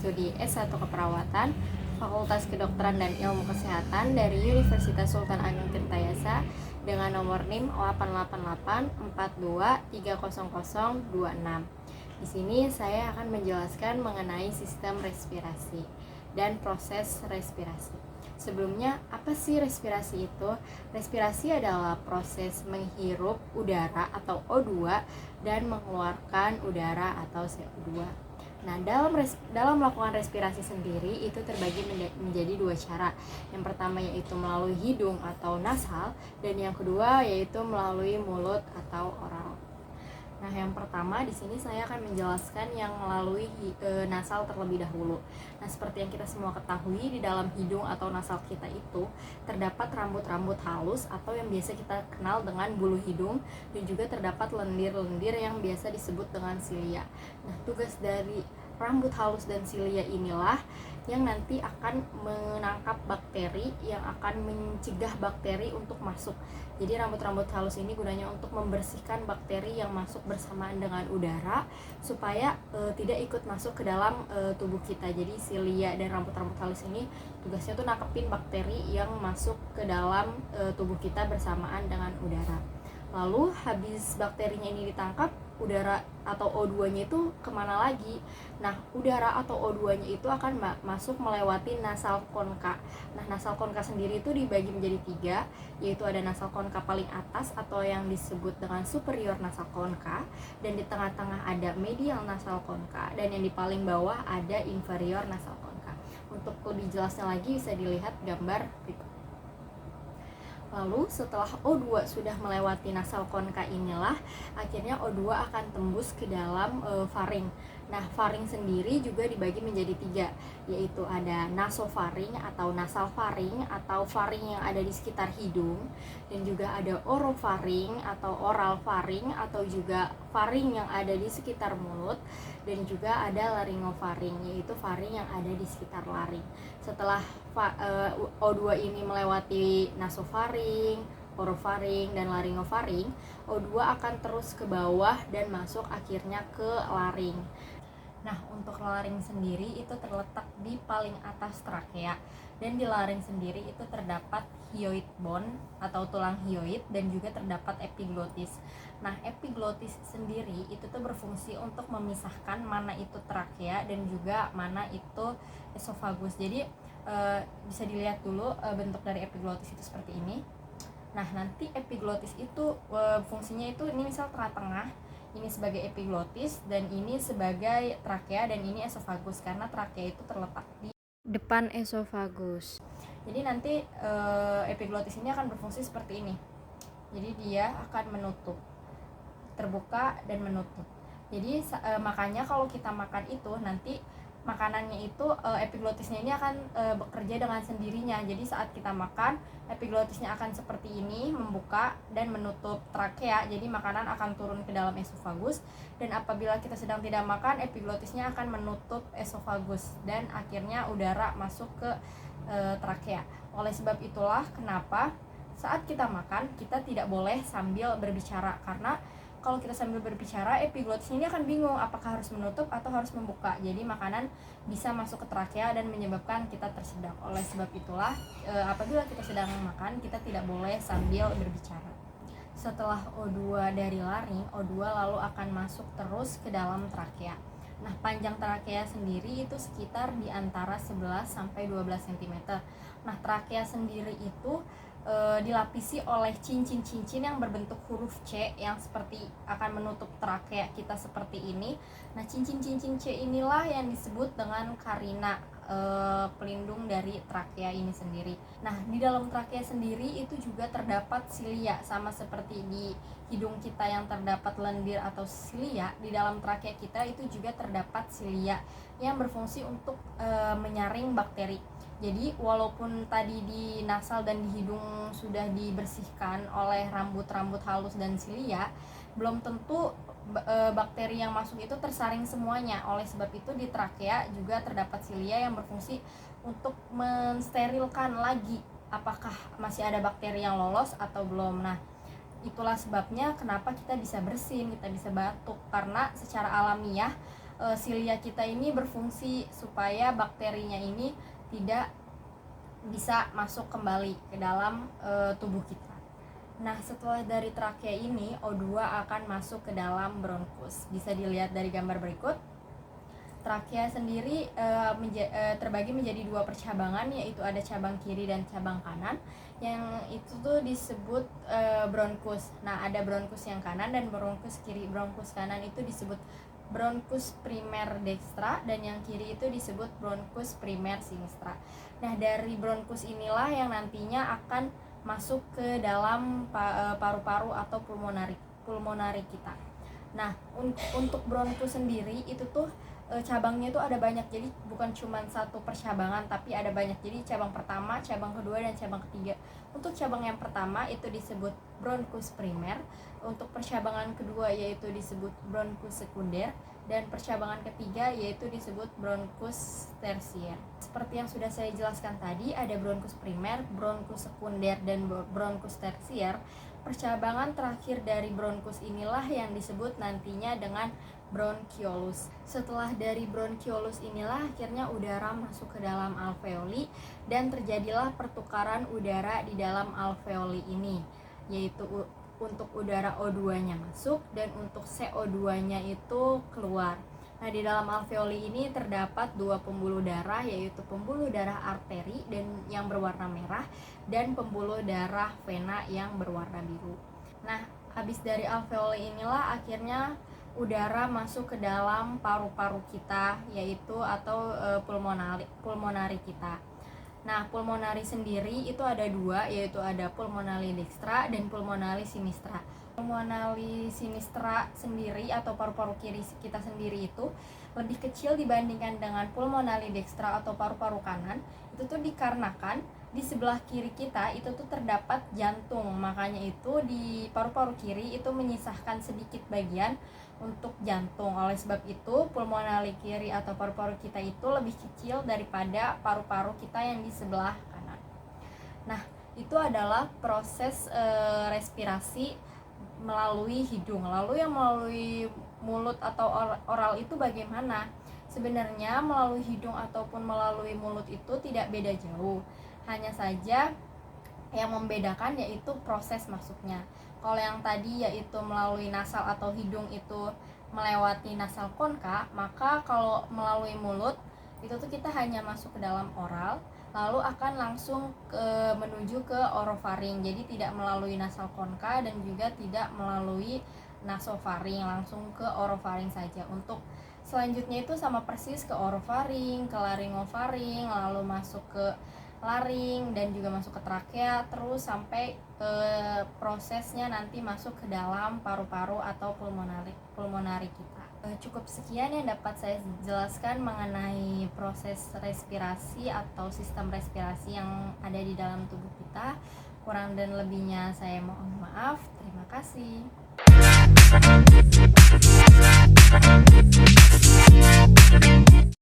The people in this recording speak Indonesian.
studi S1 Keperawatan, Fakultas Kedokteran dan Ilmu Kesehatan dari Universitas Sultan Ageng Tirtayasa dengan nomor NIM 88842300026. Di sini saya akan menjelaskan mengenai sistem respirasi dan proses respirasi. Sebelumnya, apa sih respirasi itu? Respirasi adalah proses menghirup udara atau O2 dan mengeluarkan udara atau CO2. Nah, dalam melakukan respirasi sendiri itu terbagi menjadi dua cara. Yang pertama yaitu melalui hidung atau nasal, dan yang kedua yaitu melalui mulut atau oral. Nah, yang pertama di sini saya akan menjelaskan yang melalui nasal terlebih dahulu. Nah, seperti yang kita semua ketahui, di dalam hidung atau nasal kita itu terdapat rambut-rambut halus atau yang biasa kita kenal dengan bulu hidung, dan juga terdapat lendir-lendir yang biasa disebut dengan silia. Nah, tugas dari rambut halus dan silia inilah yang nanti akan menangkap bakteri, yang akan mencegah bakteri untuk masuk. Jadi rambut-rambut halus ini gunanya untuk membersihkan bakteri yang masuk bersamaan dengan udara supaya tidak ikut masuk ke dalam tubuh kita. Jadi silia dan rambut-rambut halus ini tugasnya tuh nangkepin bakteri yang masuk ke dalam tubuh kita bersamaan dengan udara. Lalu habis bakterinya ini ditangkap, udara atau O2-nya itu kemana lagi? Nah, udara atau O2-nya itu akan masuk melewati nasal konka. Nah, nasal konka sendiri itu dibagi menjadi 3, yaitu ada nasal konka paling atas atau yang disebut dengan superior nasal konka, dan di tengah-tengah ada medial nasal konka, dan yang di paling bawah ada inferior nasal konka. Untuk lebih jelasnya lagi bisa dilihat gambar berikut. Lalu setelah O2 sudah melewati nasal konka inilah, akhirnya O2 akan tembus ke dalam faring. Nah, faring sendiri juga dibagi menjadi 3, yaitu ada nasofaring atau nasal faring atau faring yang ada di sekitar hidung, dan juga ada orofaring atau oral faring atau juga faring yang ada di sekitar mulut, dan juga ada laryngofaring, yaitu faring yang ada di sekitar laring. Setelah O2 ini melewati nasofaring, orofaring, dan laryngofaring, O2 akan terus ke bawah dan masuk akhirnya ke laring. Nah, untuk laring sendiri itu terletak di paling atas trakea, dan di laring sendiri itu terdapat hyoid bone atau tulang hyoid, dan juga terdapat epiglotis. Nah, epiglotis sendiri itu tuh berfungsi untuk memisahkan mana itu trakea dan juga mana itu esofagus. Jadi bisa dilihat dulu bentuk dari epiglotis itu seperti ini. Nah, nanti epiglotis itu fungsinya itu ini misal tengah-tengah, ini sebagai epiglotis, dan ini sebagai trakea, dan ini esofagus karena trakea itu terletak di depan esofagus. Jadi nanti epiglotis ini akan berfungsi seperti ini. Jadi dia akan menutup, terbuka dan menutup. Jadi makanya kalau kita makan itu nanti makanannya itu epiglotisnya ini akan bekerja dengan sendirinya. Jadi saat kita makan, epiglotisnya akan seperti ini, membuka dan menutup trakea. Jadi makanan akan turun ke dalam esofagus, dan apabila kita sedang tidak makan, epiglotisnya akan menutup esofagus dan akhirnya udara masuk ke trakea. Oleh sebab itulah kenapa saat kita makan kita tidak boleh sambil berbicara, karena kalau kita sambil berbicara, epiglotisnya ini akan bingung apakah harus menutup atau harus membuka. Jadi makanan bisa masuk ke trakea dan menyebabkan kita tersedak. Oleh sebab itulah apabila kita sedang makan, kita tidak boleh sambil berbicara. Setelah O2 dari laring, O2 lalu akan masuk terus ke dalam trakea. Nah, panjang trakea sendiri itu sekitar di antara 11 sampai 12 cm. Nah, trakea sendiri itu dilapisi oleh cincin-cincin yang berbentuk huruf C yang seperti akan menutup trakea kita seperti ini. Nah, cincin-cincin C inilah yang disebut dengan karina, pelindung dari trakea ini sendiri. Nah, di dalam trakea sendiri itu juga terdapat silia, sama seperti di hidung kita yang terdapat lendir atau silia. Di dalam trakea kita itu juga terdapat silia yang berfungsi untuk menyaring bakteri. Jadi walaupun tadi di nasal dan di hidung sudah dibersihkan oleh rambut-rambut halus dan silia, belum tentu bakteri yang masuk itu tersaring semuanya. Oleh sebab itu di trakea juga terdapat silia yang berfungsi untuk mensterilkan lagi apakah masih ada bakteri yang lolos atau belum. Nah, itulah sebabnya kenapa kita bisa bersin, kita bisa batuk, karena secara alamiah silia kita ini berfungsi supaya bakterinya ini tidak bisa masuk kembali ke dalam tubuh kita. Nah, setelah dari trakea ini, O2 akan masuk ke dalam bronkus. Bisa dilihat dari gambar berikut. Trakea sendiri terbagi menjadi 2 percabangan, yaitu ada cabang kiri dan cabang kanan. Yang itu tuh disebut bronkus. Nah, ada bronkus yang kanan dan bronkus kiri. Bronkus kanan itu disebut bronkus primer dextra dan yang kiri itu disebut bronkus primer sinistra. Nah, dari bronkus inilah yang nantinya akan masuk ke dalam paru-paru atau pulmonari kita. Nah, untuk bronkus sendiri itu tuh cabangnya itu ada banyak, jadi bukan cuma satu percabangan tapi ada banyak. Jadi cabang pertama, cabang kedua, dan cabang ketiga. Untuk cabang yang pertama itu disebut bronkus primer, untuk percabangan kedua yaitu disebut bronkus sekunder, dan percabangan ketiga yaitu disebut bronkus tersier. Seperti yang sudah saya jelaskan tadi, ada bronkus primer, bronkus sekunder, dan bronkus tersier. Percabangan terakhir dari bronkus inilah yang disebut nantinya dengan bronkiolus. Setelah dari bronkiolus inilah akhirnya udara masuk ke dalam alveoli dan terjadilah pertukaran udara di dalam alveoli ini, yaitu untuk udara O2-nya masuk dan untuk CO2-nya itu keluar. Nah, di dalam alveoli ini terdapat 2 pembuluh darah, yaitu pembuluh darah arteri dan yang berwarna merah dan pembuluh darah vena yang berwarna biru. Nah, habis dari alveoli inilah akhirnya udara masuk ke dalam paru-paru kita, yaitu atau pulmonari kita. Nah, pulmonari sendiri itu ada 2, yaitu ada pulmonari dextra dan pulmonari sinistra. Pulmonari sinistra sendiri atau paru-paru kiri kita sendiri itu lebih kecil dibandingkan dengan pulmonari dextra atau paru-paru kanan. Itu tuh dikarenakan di sebelah kiri kita itu tuh terdapat jantung. Makanya itu di paru-paru kiri itu menyisahkan sedikit bagian untuk jantung. Oleh sebab itu pulmonari kiri atau paru-paru kita itu lebih kecil daripada paru-paru kita yang di sebelah kanan. Nah, itu adalah proses respirasi melalui hidung. Lalu yang melalui mulut atau oral itu bagaimana? Sebenarnya melalui hidung ataupun melalui mulut itu tidak beda jauh. Hanya saja yang membedakan yaitu proses masuknya. Kalau yang tadi yaitu melalui nasal atau hidung itu melewati nasal konka, maka kalau melalui mulut itu tuh kita hanya masuk ke dalam oral, lalu akan langsung menuju ke orofaring. Jadi tidak melalui nasal konka dan juga tidak melalui nasofaring, langsung ke orofaring saja. Untuk selanjutnya itu sama persis ke orofaring, ke laringofaring, lalu masuk ke laring dan juga masuk ke trakea, terus sampai prosesnya nanti masuk ke dalam paru-paru atau pulmonari kita. Cukup sekian yang dapat saya jelaskan mengenai proses respirasi atau sistem respirasi yang ada di dalam tubuh kita. Kurang dan lebihnya saya mohon maaf. Terima kasih.